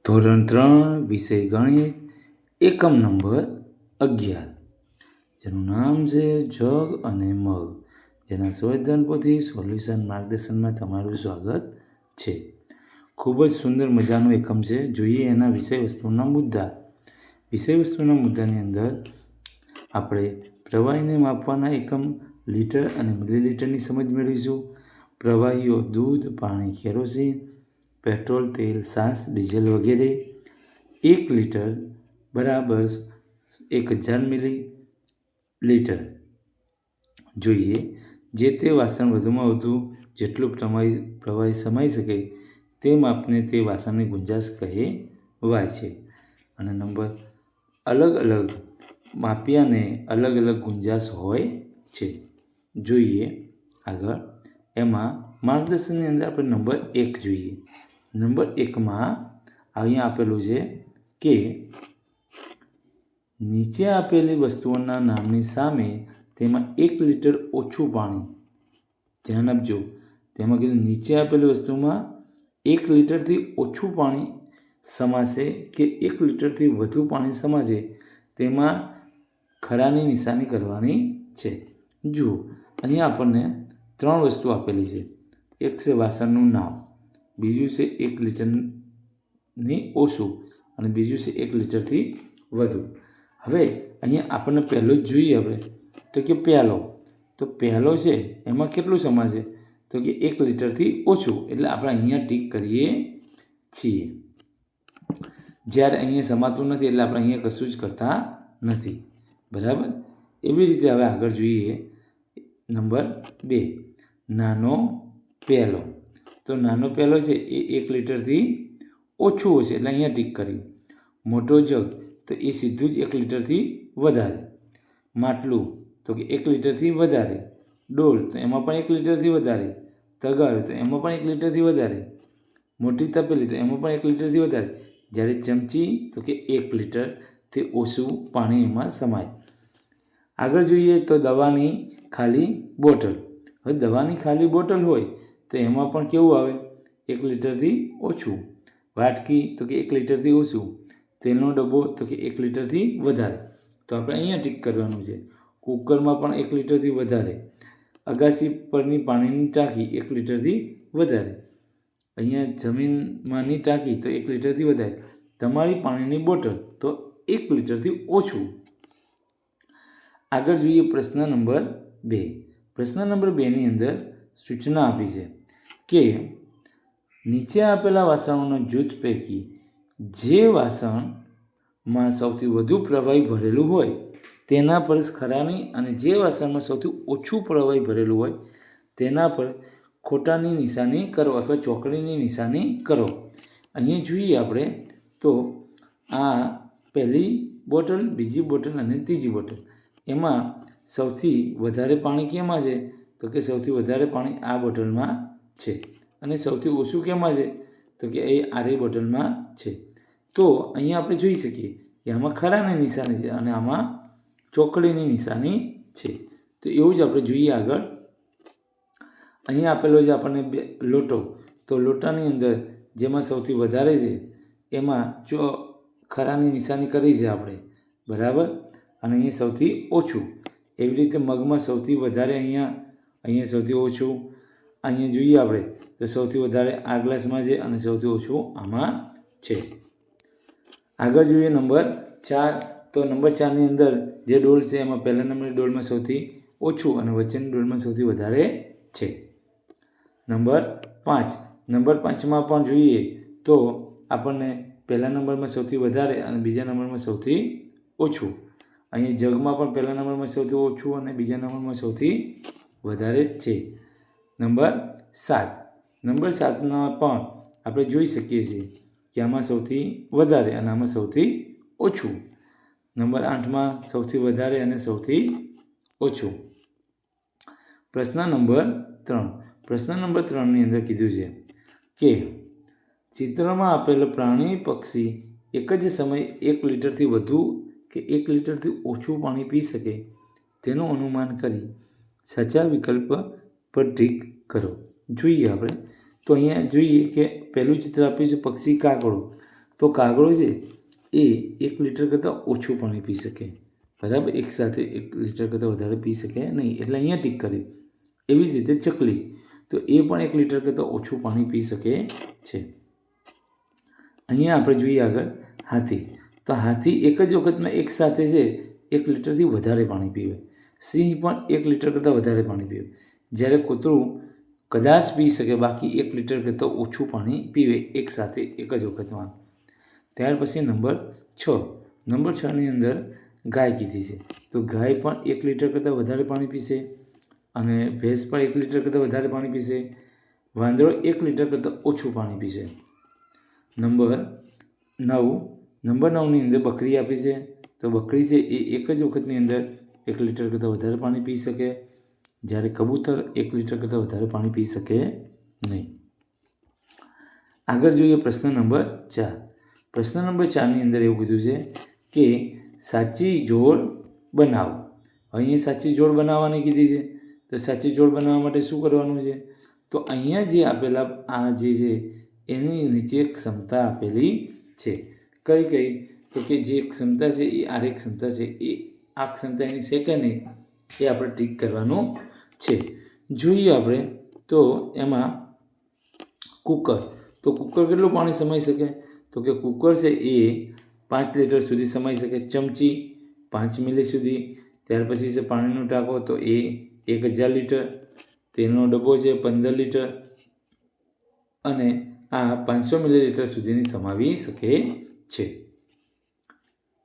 ધોરણ 3 વિષય ગણિત એકમ નંબર 11 જેનું નામ છે જગ અને મગ, જેના સંવેદન પોથી સોલ્યુશન માર્ગદર્શનમાં તમારું સ્વાગત છે. ખૂબ જ સુંદર મજાનું એકમ છે. જોઈએ એના વિષય વસ્તુના મુદ્દા. વિષય વસ્તુના મુદ્દાની અંદર આપણે પ્રવાહીને માપવાના એકમ લીટર અને મિલીલીટરની સમજ મેળવીશું. પ્રવાહીઓ દૂધ, પાણી, કેરોસીન, પેટ્રોલ, તેલ, છાશ, ડીઝલ વગેરે. 1 લીટર બરાબર 1000 મિલીલીટર. જોઈએ જે તે વાસણ વધુમાં વધુ જેટલું પ્રવાહી સમાઈ શકે તે માપને તે વાસણની ગુંજાશ કહેવાય છે. અને નંબર અલગ અલગ માપિયાને અલગ અલગ ગુંજાશ હોય છે. જોઈએ આગળ એમાં માર્ગદર્શનની અંદર આપણે નંબર 1 જોઈએ. નંબર 1માં અહીંયા આપેલું છે કે નીચે આપેલી વસ્તુઓના નામની સામે તેમાં 1 લીટર ઓછું પાણી. ધ્યાન આપજો, તેમાં કીધું નીચે આપેલી વસ્તુમાં 1 લીટરથી ઓછું પાણી સમાશે કે 1 લીટરથી વધુ પાણી સમાશે તેમાં ખરાની નિશાની કરવાની છે. જુઓ અહીંયા આપણને 3 વસ્તુ આપેલી છે. એક છે વાસણનું નામ, બીજું છે 1 લીટરની ઓછું અને બીજું છે 1 લીટરથી વધુ. હવે અહીંયા આપણને પહેલું જ જોઈએ આપણે તો કે પહેલો છે એમાં કેટલું સમાશે તો કે 1 લીટરથી ઓછું, એટલે આપણે અહીંયા ટીક કરીએ છીએ. જ્યારે અહીંયા સમાતું નથી એટલે આપણે અહીંયા કશું જ કરતા નથી. બરાબર. એવી રીતે હવે આગળ જોઈએ નંબર 2 નાનો પહેલો. તો નાનો પહેલો છે એ 1 લીટરથી ઓછું હશે એટલે અહીંયા ટીક કર્યું. મોટો જગ તો એ સીધું જ 1 લીટરથી વધારે. માટલું તો કે 1 લીટરથી વધારે. ડોલ તો એમાં પણ 1 લીટરથી વધારે. તગારું તો એમાં પણ 1 લીટરથી વધારે. મોટી તપેલી તો એમાં પણ 1 લીટરથી વધારે. જ્યારે ચમચી તો કે 1 લીટરથી ઓછું પાણી એમાં સમાય. આગળ જોઈએ તો દવાની ખાલી બોટલ. હવે દવાની ખાલી બોટલ હોય તો એમાં પણ કેવું આવે 1 લીટરથી ઓછું. વાટકી તો કે 1 લીટરથી ઓછું. તેલનો ડબ્બો તો કે 1 લીટરથી વધારે. તો આપણે અહીંયા ટીક કરવાનું છે. કુકરમાં પણ 1 લીટરથી વધારે. અગાસી પરની પાણીની ટાંકી 1 લીટરથી વધારે. અહીંયા જમીનમાંની ટાંકી તો 1 લીટરથી વધારે. તમારી પાણીની બોટલ તો 1 લીટરથી ઓછું. આગળ જોઈએ પ્રશ્ન નંબર 2. પ્રશ્ન નંબર 2ની અંદર સૂચના આપી છે કે નીચે આપેલા વાસણોના જૂથ પૈકી જે વાસણમાં સૌથી વધુ પ્રવાહી ભરેલું હોય તેના પર ખરાની અને જે વાસણમાં સૌથી ઓછું પ્રવાહી ભરેલું હોય તેના પર ખોટાની નિશાની કરો અથવા ચોકડીની નિશાની કરો. અહીંયા જોઈએ આપણે તો આ પહેલી બોટલ, બીજી બોટલ અને ત્રીજી બોટલ. એમાં સૌથી વધારે પાણી કેમાં છે તો કે સૌથી વધારે પાણી આ બોટલમાં છે અને સૌથી ઓછું કેમાં છે તો કે એ આરી બોટલમાં છે. તો અહીંયા આપણે જોઈ શકીએ કે આમાં ખરાની નિશાની છે અને આમાં ચોકડીની નિશાની છે. તો એવું જ આપણે જોઈએ આગળ. અહીંયા આપેલો છે આપણને લોટો. તો લોટાની અંદર જેમાં સૌથી વધારે છે એમાં ખરાની નિશાની કરી છે આપણે. બરાબર. અને અહીંયા સૌથી ઓછું. એવી રીતે મગમાં સૌથી વધારે અહીંયા સૌથી ઓછું. અહીંયા જોઈએ આપણે તો સૌથી વધારે આ ગ્લાસમાં છે અને સૌથી ઓછું આમાં છે. આગળ જોઈએ નંબર 4. તો નંબર 4ની અંદર જે ડોલ છે એમાં પહેલા નંબરની ડોલમાં સૌથી ઓછું અને વચ્ચેની ડોલમાં સૌથી વધારે છે. નંબર 5. નંબર 5માં પણ જોઈએ તો આપણને પહેલા નંબરમાં સૌથી વધારે અને બીજા નંબરમાં સૌથી ઓછું. અહીંયા જગમાં પણ પહેલા નંબરમાં સૌથી ઓછું અને બીજા નંબરમાં સૌથી વધારે છે. નંબર 7. નંબર 7માં પણ આપણે જોઈ શકીએ છીએ કે આમાં સૌથી વધારે અને આમાં સૌથી ઓછું. નંબર 8માં સૌથી વધારે અને સૌથી ઓછું. પ્રશ્ન નંબર 3. પ્રશ્ન નંબર 3ની અંદર કીધું છે કે ચિત્રમાં આપેલ પ્રાણી પક્ષી એક જ સમયે 1 લીટરથી વધુ કે 1 લીટરથી ઓછું પાણી પી શકે તેનું અનુમાન કરી સાચા વિકલ્પ પર ટીક કરો. જોઈએ આપણે તો અહીંયા જોઈએ કે પહેલું ચિત્ર આપ્યું છે પક્ષી કાગડો. તો કાગડો છે એ 1 લીટર કરતાં ઓછું પાણી પી શકે, બરાબર. એકસાથે 1 લીટર કરતાં વધારે પી શકે નહીં, એટલે અહીંયા ટીક કરી. એવી જ રીતે ચકલી, તો એ પણ 1 લીટર કરતાં ઓછું પાણી પી શકે છે. અહીંયા આપણે જોઈએ આગળ હાથી. તો હાથી એક જ વખતમાં એકસાથે છે 1 લીટરથી વધારે પાણી પીવે. સિંહ પણ 1 લીટર કરતાં વધારે પાણી પીવે. જ્યારે કૂતરું કદાચ પી શકે, બાકી 1 લીટર કરતાં ઓછું પાણી પીવે એકસાથે એક જ વખતમાં. ત્યાર પછી નંબર 6. નંબર 6ની અંદર ગાય કીધી છે. તો ગાય પણ 1 લીટર કરતાં વધારે પાણી પીશે, અને ભેંસ પણ 1 લીટર કરતાં વધારે પાણી પીશે. વાંદરો 1 લીટર કરતાં ઓછું પાણી પીશે. નંબર 9. નંબર 9ની અંદર બકરી આપી છે. તો બકરી છે એ એક જ વખતની અંદર 1 લીટર કરતાં વધારે પાણી પી શકે, જ્યારે કબૂતર 1 લીટર કરતાં વધારે પાણી પી શકે નહીં. આગળ જોઈએ પ્રશ્ન નંબર 4. પ્રશ્ન નંબર 4ની અંદર એવું કીધું છે કે સાચી જોડ બનાવો. અહીંયા સાચી જોડ બનાવવાની કીધી છે. તો સાચી જોડ બનાવવા માટે શું કરવાનું છે? તો અહીંયા જે આપેલા આ જે છે એની નીચે ક્ષમતા આપેલી છે. કઈ કઈ? તો કે જે ક્ષમતા છે એ આરેખ ક્ષમતા છે, એ આ ક્ષમતા એની છે કે નહીં એ આપણે ટીક કરવાનું છે. જોઈએ આપણે તો એમાં કુકર. તો કુકર કેટલું પાણી સમાઈ શકે? તો કે કુકર છે એ 5 લીટર સુધી સમાઈ શકે. ચમચી 5 મિલી સુધી. ત્યાર પછી છે પાણીનો ટાંકો, તો એ 1000 લીટર. તેલનો ડબ્બો છે 15 લીટર, અને આ 500 મિલીલીટર સુધીની સમાવી શકે છે.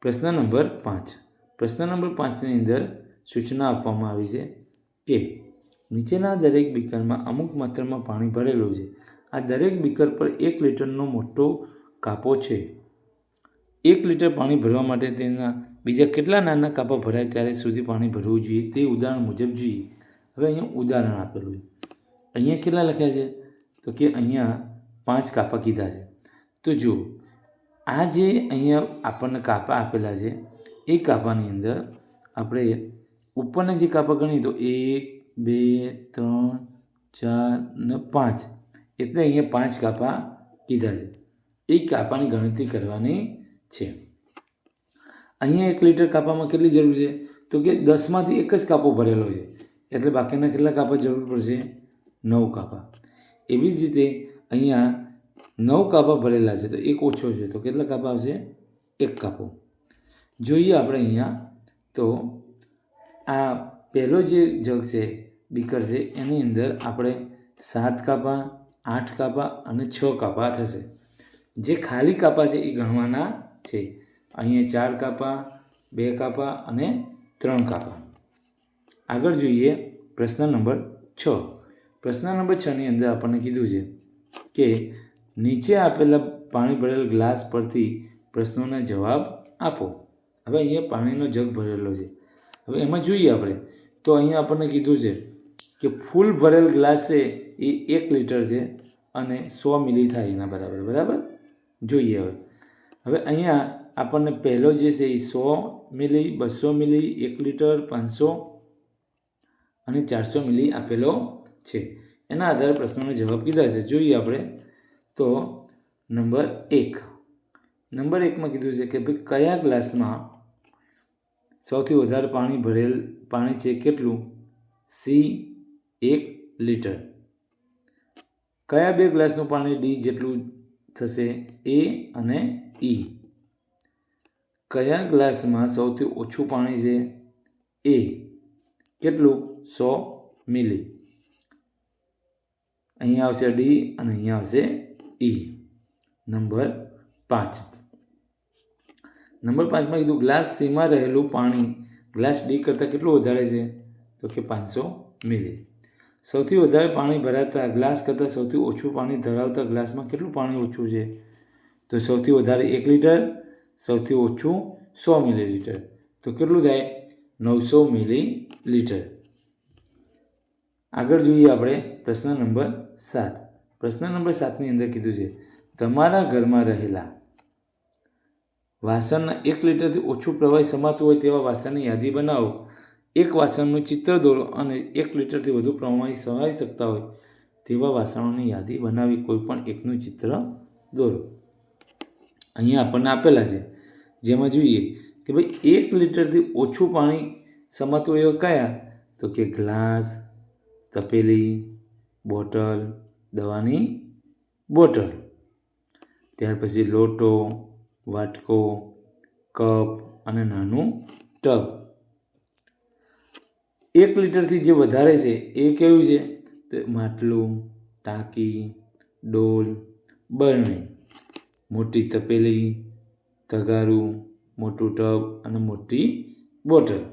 પ્રશ્ન નંબર 5. પ્રશ્ન નંબર 5ની અંદર સૂચના આપવામાં આવી છે કે નીચેના દરેક બીકરમાં અમુક માત્રામાં પાણી ભરેલું છે. આ દરેક બીકર પર 1 લીટરનો મોટો કાપો છે. 1 લીટર પાણી ભરવા માટે તેના બીજા કેટલા નાના કાપા ભરાય ત્યારે સુધી પાણી ભરવું જોઈએ તે ઉદાહરણ મુજબ જોઈએ. હવે અહીંયા ઉદાહરણ આપેલું છે. અહીંયા કેટલા લખ્યા છે? તો કે અહીંયા 5 કાપા કીધા છે. તો જુઓ, આ જે અહીંયા આપણને કાપા આપેલા છે એ કાપાની અંદર આપણે ઉપરના જે કાપા ગણીએ તો 1, 2, 3, 4 ને 5, એટલે અહીંયા 5 કાપા કીધા છે. એ કાપાની ગણતરી કરવાની છે. અહીંયા 1 લીટર કાપામાં કેટલી જરૂર છે? તો કે 10માંથી 1 જ કાપો ભરેલો છે, એટલે બાકીના કેટલા કાપા જરૂર પડશે? 9 કાપા. એવી જ રીતે અહીંયા 9 કાપા ભરેલા છે, તો 1 ઓછો છે, તો કેટલા કાપા આવશે? 1 કાપો. જોઈએ આપણે અહીંયા તો આ પહેલો જે જગ છે, બીકર છે, એની અંદર આપણે 7 કાપા, 8 કાપા અને 6 કાપા થશે. જે ખાલી કાપા છે એ ગણવાના છે. અહીંયા 4 કાપા, 2 કાપા અને 3 કાપા. આગળ જોઈએ પ્રશ્ન નંબર 6. પ્રશ્ન નંબર 6ની અંદર આપણને કીધું છે કે નીચે આપેલા પાણી ભરેલ ગ્લાસ પરથી પ્રશ્નોના જવાબ આપો. હવે અહીંયા પાણીનો જગ ભરેલો છે. હવે એમાં જોઈએ આપણે તો અહીંયા આપણને કીધું છે કે ફૂલ ભરેલ ગ્લાસ છે એ 1 લીટર છે અને 100 મિલી થાય એના બરાબર. જોઈએ હવે અહીંયા આપણને પહેલો જે છે એ 100 મિલી, 200 મિલી, 1 લીટર, 500 અને 400 મિલી આપેલો છે. એના આધારે પ્રશ્નોના જવાબ કીધા છે. જોઈએ આપણે તો નંબર 1. નંબર 1માં કીધું છે કે ભાઈ કયા ગ્લાસમાં સૌથી વધારે પાણી છે કેટલું? C 1 litre. કયા 2 ગ્લાસનું પાણી ડી જેટલું થશે? એ અને ઈ. કયા ગ્લાસમાં સૌથી ઓછું પાણી છે? એ. કેટલું? 100 મિલી. અહીંયા આવશે ડી અને અહીંયા આવશે ઈ. નંબર 5. નંબર 5માં કીધું ગ્લાસ સીમાં રહેલું પાણી ગ્લાસ ડી કરતાં કેટલું વધારે છે? તો કે 500 મિલી. સૌથી વધારે પાણી ભરાતા ગ્લાસ કરતાં સૌથી ઓછું પાણી ધરાવતા ગ્લાસમાં કેટલું પાણી ઓછું છે? તો સૌથી વધારે 1 લીટર, સૌથી ઓછું 100 મિલીલીટર. તો કેટલું થાય? 900 મિલીલીટર. આગળ જોઈએ આપણે પ્રશ્ન નંબર 7. પ્રશ્ન નંબર 7ની અંદર કીધું છે તમારા ઘરમાં રહેલા વાસણના 1 લીટરથી ઓછું પ્રવાહી સમાતું હોય તેવા વાસણની યાદી બનાવો. એક વાસણનું ચિત્ર દોરો અને 1 લીટરથી વધુ પ્રવાહી સમાવી શકતા હોય તેવા વાસણોની યાદી બનાવી કોઈ પણ એકનું ચિત્ર દોરો. અહીંયા આપણને આપેલા છે, જેમાં જોઈએ કે ભાઈ 1 લીટરથી ઓછું પાણી સમાતું એવા કયા, તો કે ગ્લાસ, તપેલી, બોટલ, દવાની બોટલ, ત્યાર પછી લોટો, વાટકો, કપ અને નાનું ટબ. 1 લીટરથી જે વધારે છે એ કેવું છે, તો માટલું, ટાંકી, ડોલ, બરણી, મોટી તપેલી, તગારું, મોટું ટબ અને મોટી બોટલ.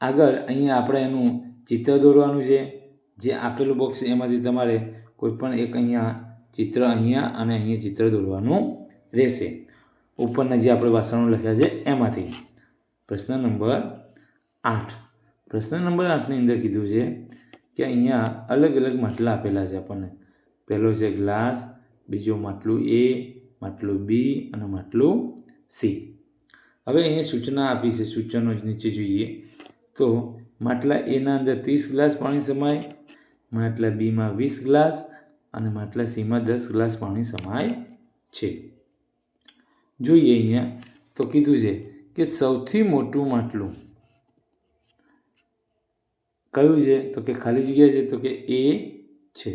આગળ અહીંયા આપણે એનું ચિત્ર દોરવાનું છે. જે આપેલું બોક્સ એમાંથી તમારે કોઈ પણ એક અહીંયા ચિત્ર અહીંયા અને અહીંયા ચિત્ર દોરવાનું રહેશે. ઉપરના જે આપણે વાસણો લખ્યા છે એમાંથી. પ્રશ્ન નંબર 8. પ્રશ્ન નંબર 8ની અંદર કીધું છે કે અહીંયા અલગ અલગ માટલા આપેલા છે આપણને. પહેલો છે ગ્લાસ, બીજો માટલું A, માટલું B અને માટલું C. હવે અહીંયા સૂચના આપી છે, સૂચનો નીચે જોઈએ તો માટલા Aના અંદર 30 ગ્લાસ પાણી સમાય, માટલા Bમાં 20 ગ્લાસ અને માટલા Cમાં 10 ગ્લાસ પાણી સમાય છે. જોઈએ અહીંયા તો કીધું છે કે સૌથી મોટું માટલું કયું છે, તો કે ખાલી જગ્યા છે, તો કે A છે.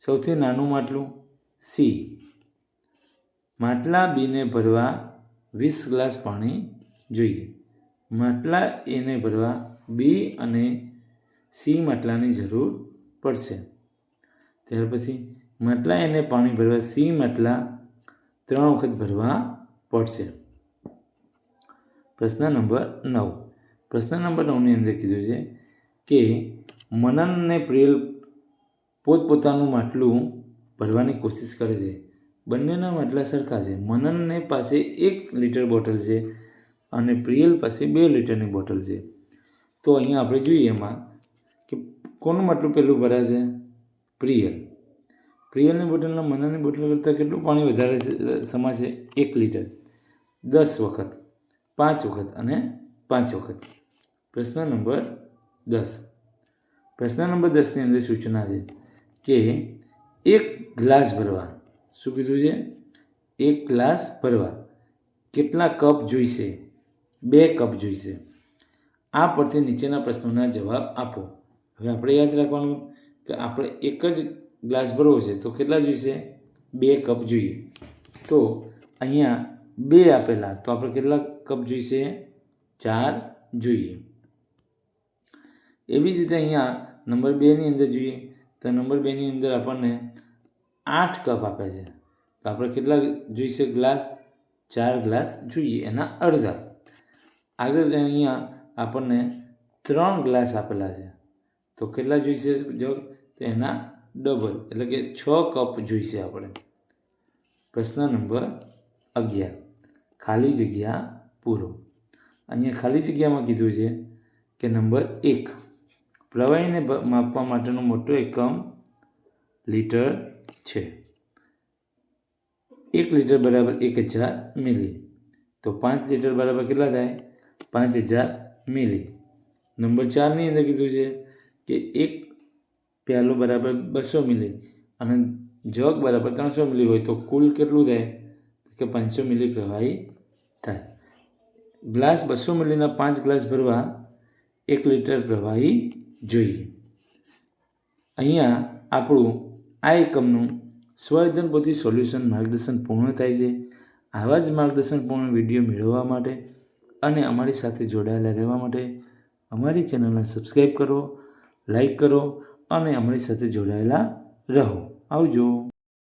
સૌથી નાનું માટલું C. માટલા Bને ભરવા 20 ગ્લાસ પાણી જોઈએ. માટલા Aને ભરવા B અને C માટલાની જરૂર પડશે. ત્યાર પછી માટલા Aને પાણી ભરવા C માટલા 3 વખત ભરવા પડશે. પ્રશ્ન નંબર 9. પ્રશ્ન નંબર 9ની અંદર કીધું છે કે મનન અને પ્રિયલ પોતપોતાનું માટલું ભરવાની કોશિશ કરે છે. બંનેના માટલા સરખા છે. મનનને પાસે 1 લીટર બોટલ છે અને પ્રિયલ પાસે 2 લીટરની બોટલ છે. તો અહીંયા આપણે જોઈએ એમાં કે કોનું માટલું પહેલું ભરાશે, પ્રિયલ. પ્રિયલની બોટલના મનનની બોટલ કરતાં કેટલું પાણી વધારે સમાશે, 1 લીટર, 10 વખત, 5 વખત અને 5 વખત. પ્રશ્ન નંબર 10. પ્રશ્ન નંબર 10ની અંદર સૂચના છે કે 1 ગ્લાસ ભરવા, શું કીધું છે, 1 ગ્લાસ ભરવા કેટલા કપ જોઈશે, 2 કપ જોઈશે. આ પરથી નીચેના પ્રશ્નોના જવાબ આપો. હવે આપણે યાદ રાખવાનું કે આપણે 1 જ ગ્લાસ ભરવો છે તો કેટલા જોઈશે, 2 કપ જોઈએ. તો અહીંયા 2 આપેલા, તો આપણે કેટલા કપ જોઈશે, 4 જોઈએ. એવી જ રીતે અહીંયા નંબર 2ની અંદર જોઈએ તો નંબર 2ની અંદર આપણને 8 કપ આપે છે, તો આપણે કેટલા જોઈશે ગ્લાસ, 4 ગ્લાસ જોઈએ, એના અડધા. આગળ અહીંયા આપણને 3 ગ્લાસ આપેલા છે, તો કેટલા જોઈશે જગ, તો એના ડબલ એટલે કે 6 કપ જોઈશે આપણે. પ્રશ્ન નંબર 11. ખાલી જગ્યા પૂરો. અહીંયા ખાલી જગ્યામાં કીધું છે કે નંબર 1, પ્રવાહીને માપવા માટેનો મોટો એકમ લીટર છે. 1 લીટર બરાબર 1000 મિલી. તો 5 લીટર બરાબર કેટલા થાય, 5000 મિલી. નંબર 4ની અંદર કીધું છે કે 1 પ્યાલો બરાબર 200 મિલી અને જગ બરાબર 300 મિલી હોય તો કુલ કેટલું થાય, કે 500 મિલી પ્રવાહી થાય. ગ્લાસ 200 મિલીના 5 ગ્લાસ ભરવા 1 લીટર પ્રવાહી જોઈએ. અહીંયા આપણું આ એકમનું સ્વયંદનપોથી સોલ્યુશન માર્ગદર્શન પૂર્ણ થાય છે. આવા જ માર્ગદર્શનપૂર્ણ વિડીયો મેળવવા માટે અને અમારી સાથે જોડાયેલા રહેવા માટે અમારી ચેનલને સબસ્ક્રાઈબ કરો, લાઈક કરો અને અમારી સાથે જોડાયેલા રહો. આવજો.